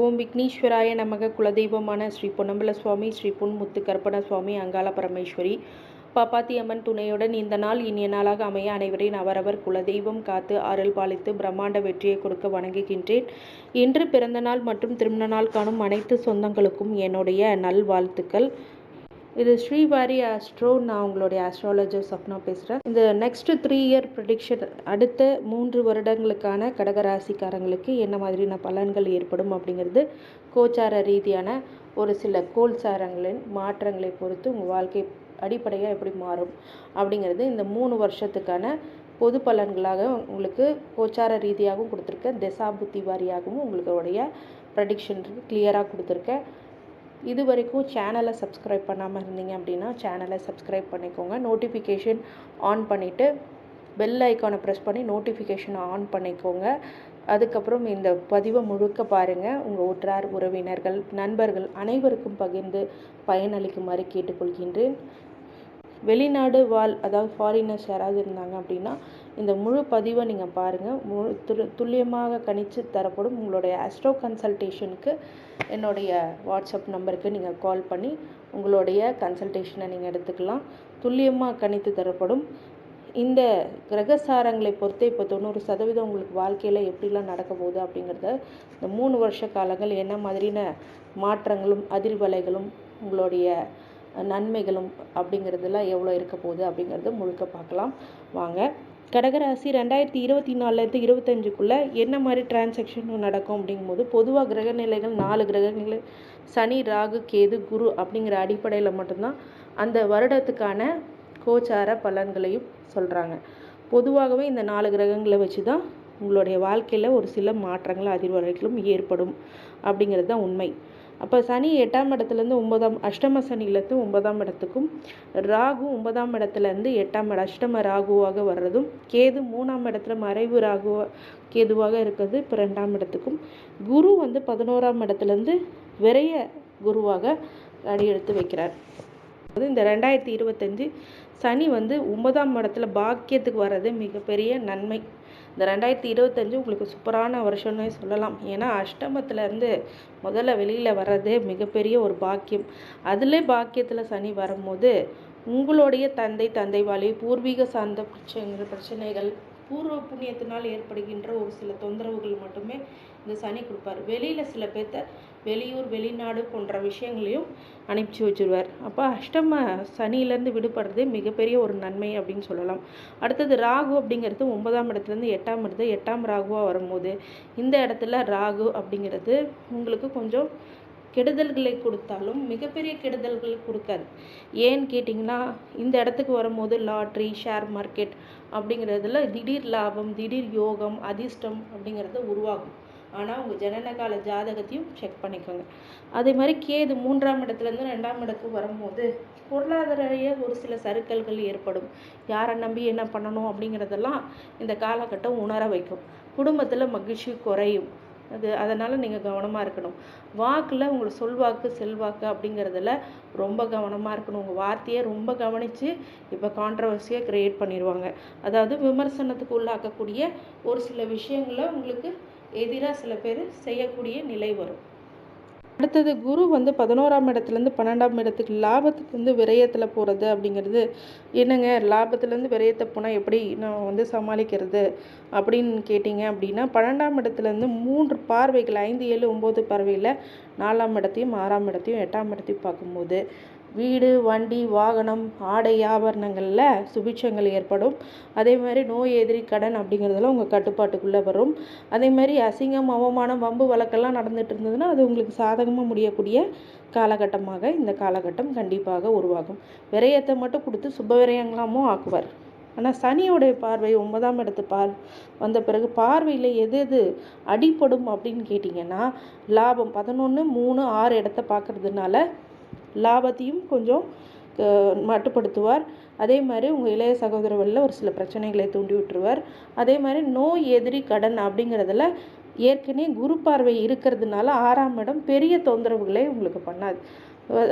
ஓம் விக்னேஸ்வராய நமக. குலதெய்வமான ஸ்ரீ பொன்னம்பல சுவாமி, ஸ்ரீ பொன்முத்து கருப்பண சுவாமி, அங்காள பரமேஸ்வரி, பாப்பாத்தி அம்மன் துணையுடன் இந்த நாள் இனிய நாளாக அமைய அனைவரின் அவரவர் குலதெய்வம் காத்து அருள் பாலித்து பிரம்மாண்ட வெற்றியை கொடுக்க வணங்குகின்றேன். இன்று பிறந்த நாள் மற்றும் திருமண நாள் காணும் அனைத்து சொந்தங்களுக்கும் என்னுடைய நல்வாழ்த்துக்கள். இது ஸ்ரீவாரி ஆஸ்ட்ரோ. நான் உங்களுடைய ஆஸ்ட்ராலஜர் சப்னா பேசுகிறேன். இந்த நெக்ஸ்ட் 3 இயர் ப்ரெடிக்ஷன், அடுத்த 3 வருடங்களுக்கான கடகராசிக்காரங்களுக்கு என்ன மாதிரியான பலன்கள் ஏற்படும் அப்படிங்கிறது கோச்சார ரீதியான ஒரு சில கோல்சாரங்களின் மாற்றங்களை பொறுத்து உங்கள் வாழ்க்கை அடிப்படையாக எப்படி மாறும் அப்படிங்கிறது இந்த 3 வருஷத்துக்கான பொது பலன்களாக உங்களுக்கு கோச்சார ரீதியாகவும் கொடுத்துருக்கேன், திசாபுத்தி வாரியாகவும் உங்களுடைய ப்ரெடிக்ஷன் கிளியராக கொடுத்துருக்கேன். இது வரைக்கும் சேனலை சப்ஸ்கிரைப் பண்ணாமல் இருந்தீங்க அப்படின்னா சேனலை சப்ஸ்கிரைப் பண்ணிக்கோங்க. நோட்டிஃபிகேஷன் ஆன் பண்ணிவிட்டு பெல் ஐக்கானை ப்ரெஸ் பண்ணி நோட்டிஃபிகேஷனை ஆன் பண்ணிக்கோங்க. அதுக்கப்புறம் இந்த பதிவை முழுக்க பாருங்கள். உங்கள் உற்றார் உறவினர்கள் நண்பர்கள் அனைவருக்கும் பகிர்ந்து பயனளிக்குமாறு கேட்டுக்கொள்கின்றேன். வெளிநாடு அதாவது ஃபாரினர்ஸ் யாராவது இருந்தாங்க அப்படின்னா இந்த முழு பதிவை நீங்கள் பாருங்கள். துல்லியமாக கணித்து தரப்படும். உங்களுடைய ஆஸ்ட்ரோ கன்சல்டேஷனுக்கு என்னுடைய வாட்ஸ்அப் நம்பருக்கு நீங்கள் கால் பண்ணி உங்களுடைய கன்சல்டேஷனை நீங்கள் எடுத்துக்கலாம். துல்லியமாக கணித்து தரப்படும். இந்த கிரகசாரங்களை பொறுத்து இப்போ 90% உங்களுக்கு வாழ்க்கையில் எப்படிலாம் நடக்க போகுது அப்படிங்கிறத இந்த 3 வருஷ காலங்கள் என்ன மாதிரியான மாற்றங்களும் அதிர்வலைகளும் உங்களுடைய நன்மைகளும் அப்படிங்கிறதுலாம் எவ்வளோ இருக்க போகுது அப்படிங்கிறத முழுக்க பார்க்கலாம் வாங்க. கடகராசி 2024 25 என்ன மாதிரி டிரான்சாக்ஷன் நடக்கும் அப்படிங்கும்போது பொதுவாக கிரகநிலைகள் 4 கிரகநிலை சனி, ராகு, கேது, குரு அப்படிங்கிற அடிப்படையில் மட்டும்தான் அந்த வருடத்துக்கான கோச்சார பலன்களையும் சொல்கிறாங்க. பொதுவாகவே இந்த 4 கிரகங்களை வச்சு தான் உங்களுடைய வாழ்க்கையில் ஒரு சில மாற்றங்கள் அதிர்வலைகளும் ஏற்படும் அப்படிங்கிறது தான் உண்மை. அப்போ சனி 8ஆம் இடத்துலேருந்து 9ஆம் அஷ்டம சனியிலேருந்து 9ஆம் இடத்துக்கும், ராகு 9ஆம் இடத்துலேருந்து 8ஆம் அஷ்டம ராகுவாக வர்றதும், கேது 3ஆம் இடத்துல மறைவு கேதுவாக இருக்கிறது இப்போ 2ஆம் இடத்துக்கும், குரு 11ஆம் இடத்துலேருந்து விரைய குருவாக அடியெடுத்து வைக்கிறார். இந்த 2025 சனி 9ஆம் இடத்துல பாக்கியத்துக்கு வர்றது மிகப்பெரிய நன்மை. இந்த 2025 உங்களுக்கு சூப்பரான வருஷம்னே சொல்லலாம். ஏன்னா அஷ்டமத்திலேருந்து முதல்ல வெளியில் வர்றதே மிகப்பெரிய ஒரு பாக்கியம். அதில் பாக்கியத்தில் சனி வரும்போது உங்களுடைய தந்தை வழி பூர்வீக சார்ந்த பிரச்சனைகள், பூர்வ புண்ணியத்தினால் ஏற்படுகின்ற ஒரு சில தொந்தரவுகள் மட்டுமே இந்த சனி கொடுப்பார். வெளியில் சில பேர்த்த வெளியூர் வெளிநாடு போன்ற விஷயங்களையும் அனுப்பிச்சி வச்சுருவார். அப்போ அஷ்டம சனியிலேருந்து விடுபடுறதே மிகப்பெரிய ஒரு நன்மை அப்படின்னு சொல்லலாம். அடுத்தது ராகு அப்படிங்கிறது 9ஆம் இடத்துலேருந்து 8ஆம் இடத்து 8ஆம் ராகுவாக வரும்போது இந்த இடத்துல ராகு அப்படிங்கிறது உங்களுக்கு கொஞ்சம் கெடுதல்களை கொடுத்தாலும் மிகப்பெரிய கெடுதல்கள் கொடுக்காது. ஏன்னு கேட்டிங்கன்னா இந்த இடத்துக்கு வரும்போது லாட்ரி, ஷேர் மார்க்கெட் அப்படிங்கிறதுல திடீர் லாபம், திடீர் யோகம், அதிர்ஷ்டம் அப்படிங்கிறது உருவாகும். ஆனால் உங்கள் ஜனனகால ஜாதகத்தையும் செக் பண்ணிக்கோங்க. அதே மாதிரி கேது 3ஆம் இடத்துலேருந்து 2ஆம் இடத்துக்கு வரும்போது பொருளாதார ஒரு சில சறுக்கல்கள் ஏற்படும். யாரை நம்பி என்ன பண்ணணும் அப்படிங்கிறதெல்லாம் இந்த காலகட்டம் உணர வைக்கும். குடும்பத்தில் மகிழ்ச்சி குறையும். அதனால் நீங்கள் கவனமாக இருக்கணும். வாக்கில் உங்களை சொல்வாக்கு செல்வாக்கு அப்படிங்கிறதுல ரொம்ப கவனமாக இருக்கணும். உங்கள் வார்த்தையை ரொம்ப கவனித்து இப்போ கான்ட்ரவர்சியாக க்ரியேட் பண்ணிடுவாங்க. அதாவது விமர்சனத்துக்கு உள்ளாக்கக்கூடிய ஒரு சில விஷயங்களை உங்களுக்கு எதிராக சில பேர் செய்யக்கூடிய நிலை வரும். அடுத்தது குரு 11ஆம் இடத்துலேருந்து 12ஆம் இடத்துக்கு லாபத்துக்கு விரயத்தில் போகிறது அப்படிங்கிறது என்னங்க, லாபத்துலேருந்து விரயத்தை போனால் எப்படி நான் சமாளிக்கிறது அப்படின்னு கேட்டிங்க அப்படின்னா 12ஆம் இடத்துலேருந்து 3 பார்வைகள் 5, 7, 9 பார்வையில் 4ஆம் இடத்தையும் 6ஆம் இடத்தையும் 8ஆம் இடத்தையும் பார்க்கும்போது வீடு, வண்டி, வாகனம், ஆடை ஆபரணங்களில் சுபிட்சங்கள் ஏற்படும். அதே மாதிரி நோய், எதிரி, கடன் அப்படிங்கிறதெல்லாம் உங்கள் கட்டுப்பாட்டுக்குள்ளே வரும். அதே மாதிரி அசிங்கம், அவமானம், வம்பு வழக்கெல்லாம் நடந்துகிட்டு இருந்ததுன்னா அது உங்களுக்கு சாதகமாக முடியக்கூடிய காலகட்டமாக இந்த காலகட்டம் கண்டிப்பாக உருவாகும். விரயத்தை மட்டும் கொடுத்து சுப விரயங்களாமும் ஆக்குவார். ஆனால் சனியோடைய பார்வை 9ஆம் இடத்து வந்த பிறகு பார்வையில் எது அடிப்படும் அப்படின்னு கேட்டிங்கன்னா லாபம் 11, 3, 6 இடத்த பார்க்கறதுனால லாபத்தையும் கொஞ்சம் மட்டுப்படுத்துவார். அதே மாதிரி உங்கள் இளைய சகோதரர்களில் ஒரு சில பிரச்சனைகளை தூண்டி விட்டுருவார். அதே மாதிரி நோய், எதிரி, கடன் அப்படிங்கிறதுல ஏற்கனவே குரு பார்வை இருக்கிறதுனால 6ஆம் இடம் பெரிய தொந்தரவுகளே உங்களுக்கு பண்ணாது.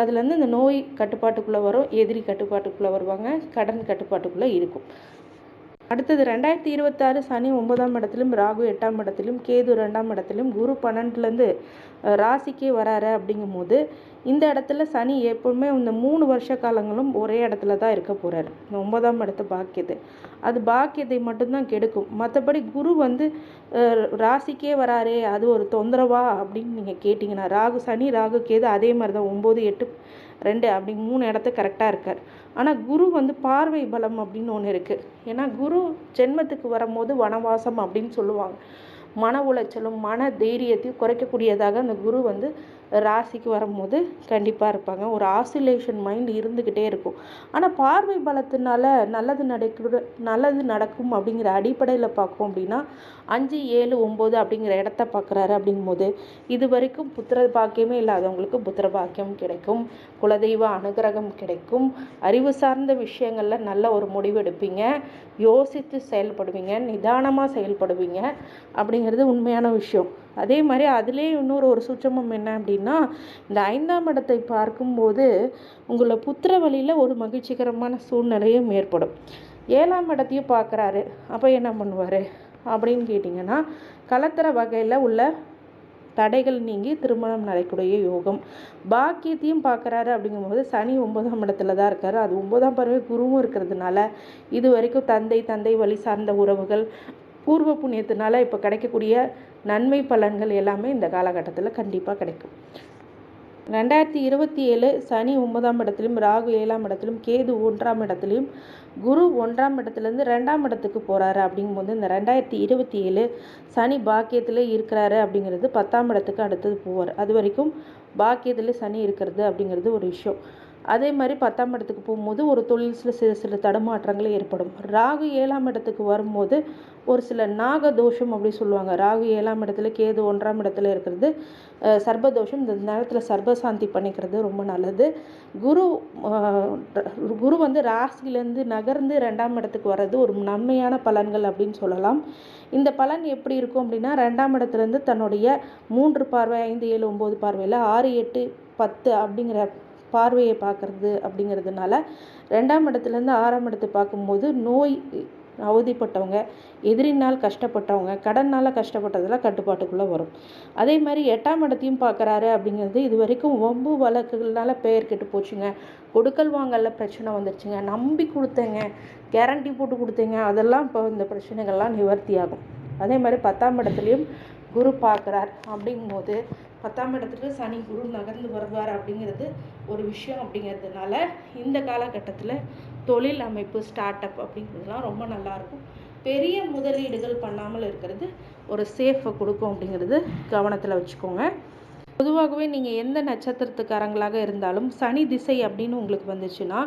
அதுலேருந்து இந்த நோய் கட்டுப்பாட்டுக்குள்ளே வரும், எதிரி கட்டுப்பாட்டுக்குள்ளே வருவாங்க, கடன் கட்டுப்பாட்டுக்குள்ளே இருக்கும். அடுத்தது 2026 சனி 9ஆம் இடத்திலும், ராகு 8ஆம் இடத்திலும், கேது 2ஆம் இடத்திலும், குரு 12லேருந்து ராசிக்கே வராரு. அப்படிங்கும்போது இந்த இடத்துல சனி எப்போவுமே இந்த 3 வருஷ காலங்களும் ஒரே இடத்துல தான் இருக்க போகிறாரு. இந்த 9ஆம் இடத்து பாக்கியத்தை அது பாக்கியத்தை மட்டும்தான் கெடுக்கும். மற்றபடி குரு ராசிக்கே வராரே அது ஒரு தொந்தரவா அப்படின்னு நீங்கள் கேட்டிங்கன்னா, சனி ராகு கேது அதே மாதிரி தான் 9, 8, 2 அப்படி 3 இடத்த கரெக்டாக இருக்கார். ஆனால் குரு பார்வை பலம் அப்படின்னு ஒன்று இருக்குது. ஏன்னா குரு ஜென்மத்துக்கு வரும்போது வனவாசம் அப்படின்னு சொல்லுவாங்க. மன உளைச்சலும் மன தைரியத்தையும் குறைக்கக்கூடியதாக அந்த குரு ராசிக்கு வரும்போது கண்டிப்பாக இருப்பாங்க. ஒரு ஆசிலேஷன் மைண்ட் இருந்துக்கிட்டே இருக்கும். ஆனால் பார்வை பலத்தினால நல்லது நடக்கும் அப்படிங்கிற அடிப்படையில் பார்க்கும் அப்படின்னா 5, 7, 9 அப்படிங்கிற இடத்த பார்க்குறாரு. அப்படிங்கும்போது இது வரைக்கும் புத்திர பாக்கியமே இல்லாதவங்களுக்கு புத்திர பாக்கியம் கிடைக்கும், குலதெய்வ அனுகிரகம் கிடைக்கும், அறிவு சார்ந்த விஷயங்களில் நல்ல ஒரு முடிவெடுப்பீங்க, யோசித்து செயல்படுவீங்க, நிதானமாக செயல்படுவீங்க அப்படிங்கிறது உண்மையான விஷயம். அதே மாதிரி அதிலே ஒரு சூட்சமம் என்ன அப்படின்னா, இந்த 5ஆம் இடத்தை பார்க்கும்போது உங்களை புத்திர வழியில் ஒரு மகிழ்ச்சிகரமான சூழ்நிலையும் ஏற்படும். 7ஆம் இடத்தையும் பார்க்குறாரு. அப்போ என்ன பண்ணுவார் அப்படின்னு கேட்டிங்கன்னா, கலத்திர வகையில் உள்ள தடைகள் நீங்கி திருமணம் நடக்கக்கூடிய யோகம். பாக்கியத்தையும் பார்க்குறாரு. அப்படிங்கும்போது சனி 9ஆம் இடத்துல தான் இருக்கார். அது 9ஆம் பறவை குருவும் இருக்கிறதுனால இது வரைக்கும் தந்தை வழி சார்ந்த உறவுகள் பூர்வ புண்ணியத்தினால இப்போ கிடைக்கக்கூடிய நன்மை பலன்கள் எல்லாமே இந்த காலகட்டத்தில் கண்டிப்பாக கிடைக்கும். 2027 சனி 9ஆம் இடத்திலும், ராகு 7ஆம் இடத்திலும், கேது 1ஆம் இடத்திலும், குரு 1ஆம் இடத்துலேருந்து 2ஆம் இடத்துக்கு போகிறாரு. அப்படிங்கும்போது இந்த 2027 சனி பாக்கியத்தில் இருக்கிறாரு அப்படிங்கிறது 10ஆம் இடத்துக்கு அடுத்தது போவார். அது வரைக்கும் பாக்கியத்தில் சனி இருக்கிறது அப்படிங்கிறது ஒரு விஷயம். அதே மாதிரி 10ஆம் இடத்துக்கு போகும்போது ஒரு தொழில் சில தடுமாற்றங்கள் ஏற்படும். ராகு 7ஆம் இடத்துக்கு வரும்போது ஒரு சில நாகதோஷம் அப்படி சொல்லுவாங்க. ராகு 7ஆம் இடத்துல, கேது 1ஆம் இடத்துல இருக்கிறது சர்பதோஷம். இந்த நேரத்தில் சர்பசாந்தி பண்ணிக்கிறது ரொம்ப நல்லது. குரு ராசியிலேருந்து நகர்ந்து 2ஆம் இடத்துக்கு வர்றது ஒரு நன்மையான பலன்கள் அப்படின்னு சொல்லலாம். இந்த பலன் எப்படி இருக்கும் அப்படின்னா, 2ஆம் இடத்துலேருந்து தன்னுடைய 3 பார்வை, 5, 7, 9 பார்வையில் 6, 8, 10 அப்படிங்கிற பார்வையை பார்க்குறது அப்படிங்கிறதுனால 2ஆம் இடத்துலேருந்து 6ஆம் இடத்தை பார்க்கும்போது நோய் அவதிப்பட்டவங்க, எதிரினால் கஷ்டப்பட்டவங்க, கடனால் கஷ்டப்பட்டதெல்லாம் கட்டுப்பாட்டுக்குள்ளே வரும். அதே மாதிரி 8ஆம் இடத்தையும் பார்க்குறாரு அப்படிங்கிறது இது வரைக்கும் வம்பு வழக்குகள்னால பெயர் கெட்டு போச்சுங்க, கொடுக்கல் வாங்கல பிரச்சனை வந்துருச்சுங்க, நம்பி கொடுத்தேங்க, கேரண்டி போட்டு கொடுத்தேங்க, அதெல்லாம் இப்போ இந்த பிரச்சனைகள்லாம் நிவர்த்தி ஆகும். அதே மாதிரி 10ஆம் இடத்துலையும் குரு பார்க்குறார். அப்படிங்கும்போது 10ஆம் இடத்துக்கு சனி குரு நகர்ந்து வருவார் அப்படிங்கிறது ஒரு விஷயம். அப்படிங்கிறதுனால இந்த காலகட்டத்தில் தொழில் அமைப்பு, ஸ்டார்ட் அப் அப்படிங்கிறதுலாம் ரொம்ப நல்லாயிருக்கும். பெரிய முதலீடுகள் பண்ணாமல் இருக்கிறது ஒரு சேஃபை கொடுக்கும் அப்படிங்கிறது கவனத்தில் வச்சுக்கோங்க. பொதுவாகவே நீங்கள் எந்த நட்சத்திரத்துக்காரங்களாக இருந்தாலும் சனி திசை அப்படின்னு உங்களுக்கு வந்துச்சுன்னா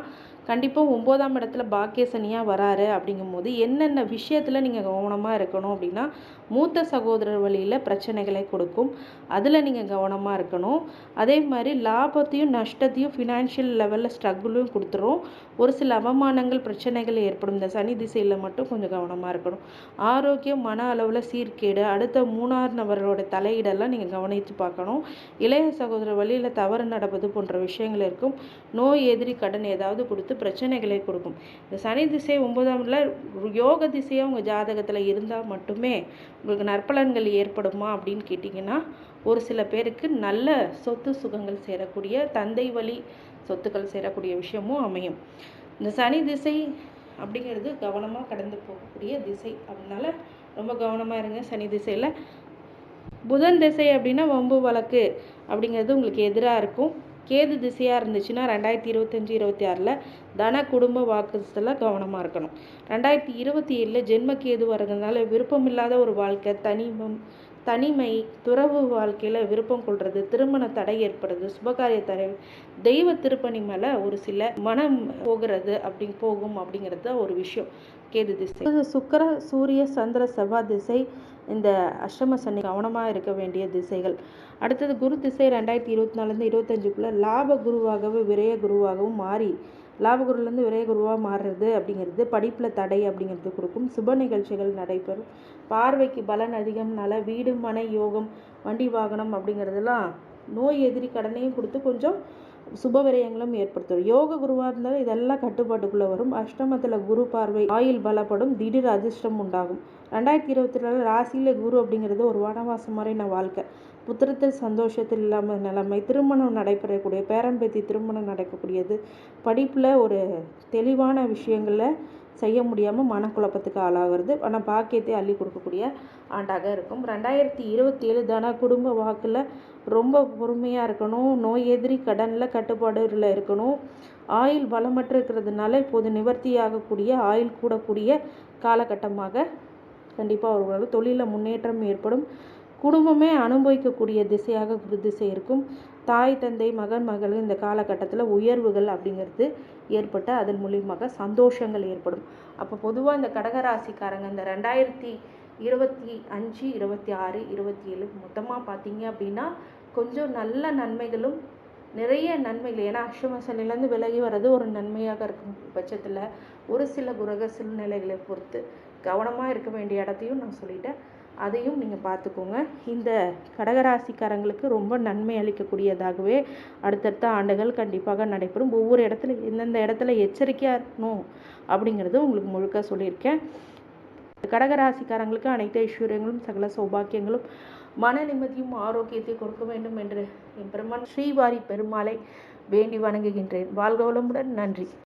கண்டிப்பாக 9ஆம் இடத்துல பாக்கிய சனியாக வராரு. அப்படிங்கும்போது என்னென்ன விஷயத்தில் நீங்கள் கவனமாக இருக்கணும் அப்படின்னா, மூத்த சகோதரர் வழியில் பிரச்சனைகளை கொடுக்கும், அதில் நீங்கள் கவனமாக இருக்கணும். அதே மாதிரி லாபத்தையும் நஷ்டத்தையும் ஃபினான்ஷியல் லெவலில் ஸ்ட்ரகிளும் கொடுத்துரும். ஒரு சில அவமானங்கள் பிரச்சனைகள் ஏற்படும். இந்த சனி திசையில் மட்டும் கொஞ்சம் கவனமாக இருக்கணும். ஆரோக்கியம், மன அளவில் சீர்கேடு, அடுத்த 3ஆம் நபரோட தலையீடெல்லாம் நீங்கள் கவனித்து பார்க்கணும். இளைய சகோதரர் வழியில் தவறு நடப்பது போன்ற விஷயங்கள் இருக்கும். நோய், எதிரி, கடன் ஏதாவது கொடுத்து பிரச்சனைகளை கொடுக்கும். இந்த சனி திசை 9ஆம் யோக திசையாக உங்கள் ஜாதகத்தில் இருந்தால் மட்டுமே உங்களுக்கு நற்பலன்கள் ஏற்படுமா அப்படின்னு கேட்டிங்கன்னா, ஒரு சில பேருக்கு நல்ல சொத்து சுகங்கள் சேரக்கூடிய, தந்தை வழி சொத்துக்கள் சேரக்கூடிய விஷயமும் அமையும். இந்த சனி திசை அப்படிங்கிறது கவனமாக கடந்து போகக்கூடிய திசை. அதனால ரொம்ப கவனமாக இருங்க சனி திசையில். புதன் திசை அப்படின்னா வம்பு வழக்கு அப்படிங்கிறது உங்களுக்கு எதிராக இருக்கும். கேது திசையாக இருந்துச்சுன்னா 2025, 26 தன குடும்ப வாக்குல கவனமாக இருக்கணும். 2027 ஜென்ம கேது வர்றதுனால விருப்பமில்லாத ஒரு வாழ்க்கை, தனிமை, துறவு வாழ்க்கையில் விருப்பம் கொள்வது, திருமண தடை ஏற்படுறது, சுபகாரிய தடை, தெய்வ திருப்பணி மேலே ஒரு சில மனம் போகிறது போகும் அப்படிங்கிறது தான் ஒரு விஷயம். கேது திசை. சுக்கிர, சூரிய, சந்திர, செவ்வாய் திசை இந்த அஷ்டம சனி கவனமாக இருக்க வேண்டிய திசைகள். அடுத்தது குரு திசை 2024 25 லாப குருவாகவும் விரய குருவாகவும் மாறி லாபகுருலேருந்து விரய குருவாக மாறுறது அப்படிங்கிறது படிப்பில் தடை அப்படிங்கிறது கொடுக்கும். சுப நிகழ்ச்சிகள் நடைபெறும். பார்வைக்கு பலன் அதிகம்னால வீடு, மனை யோகம், வண்டி வாகனம் அப்படிங்கிறதுலாம் நோய், எதிரி, கடனையும் கொடுத்து கொஞ்சம் சுபவிரயங்களும் ஏற்படுத்தும். யோக குருவாக இருந்தாலும் இதெல்லாம் கட்டுப்பாட்டுக்குள்ளே வரும். அஷ்டமத்தில் குரு பார்வை, ஆயுள் பலப்படும், திடீர் அதிர்ஷ்டம் உண்டாகும். 2024 ராசியில் குரு அப்படிங்கிறது ஒரு வனவாசம் மாதிரின வாழ்க்கை. புத்திரத்தில் சந்தோஷத்தில் இல்லாமல் நிலைமை, திருமணம் நடைபெறக்கூடிய, பேரம்பேத்தி திருமணம் நடக்கக்கூடியது, படிப்பில் ஒரு தெளிவான விஷயங்களில் செய்ய முடியாமல் மனக்குழப்பத்துக்கு ஆளாகிறது. ஆனால் பாக்கியத்தை அள்ளி கொடுக்கக்கூடிய ஆண்டாக இருக்கும். 2027 தன குடும்ப வாக்கில் ரொம்ப பொறுமையாக இருக்கணும். நோய் எதிரி, கடனில் கட்டுப்பாடுகளில் இருக்கணும். ஆயுள் பலமற்று இருக்கிறதுனால இப்போது நிவர்த்தியாகக்கூடிய, ஆயுள் கூடக்கூடிய காலகட்டமாக கண்டிப்பாக அவர்களோட தொழிலில் முன்னேற்றம் ஏற்படும். குடும்பமே அனுபவிக்கக்கூடிய திசையாக குரு திசை இருக்கும். தாய் தந்தை மகன் மகள் இந்த காலகட்டத்தில் உயர்வுகள் அப்படிங்கிறது ஏற்பட்டு அதன் மூலியமாக சந்தோஷங்கள் ஏற்படும். அப்போ பொதுவாக இந்த கடகராசிக்காரங்க இந்த 2025, 26, 27 மொத்தமாக பார்த்தீங்க அப்படின்னா கொஞ்சம் நல்ல நன்மைகளும் நிறைய நன்மைகள். ஏன்னா அஷ்டம சனிலேருந்து விலகி வர்றது ஒரு நன்மையாக இருக்கும் பட்சத்தில் ஒரு சில கிரக சூழ்நிலைகளை பொறுத்து கவனமாக இருக்க வேண்டிய இடத்தையும் நான் சொல்லிட்டேன். அதையும் நீங்கள் பார்த்துக்கோங்க. இந்த கடகராசிக்காரங்களுக்கு ரொம்ப நன்மை அளிக்கக்கூடியதாகவே அடுத்தடுத்த ஆண்டுகள் கண்டிப்பாக நடைபெறும். ஒவ்வொரு இடத்துல எந்தெந்த இடத்துல எச்சரிக்கையாக இருக்கணும் அப்படிங்கிறது உங்களுக்கு முழுக்க சொல்லியிருக்கேன். கடகராசிக்காரங்களுக்கு அனைத்து ஐஸ்வர்யங்களும் சகல சௌபாக்கியங்களும் மன நிம்மதியும் ஆரோக்கியத்தை கொடுக்க வேண்டும் என்று என் பெருமான் ஸ்ரீவாரி பெருமாளை வேண்டி வணங்குகின்றேன். வாழ்க வளமுடன். நன்றி.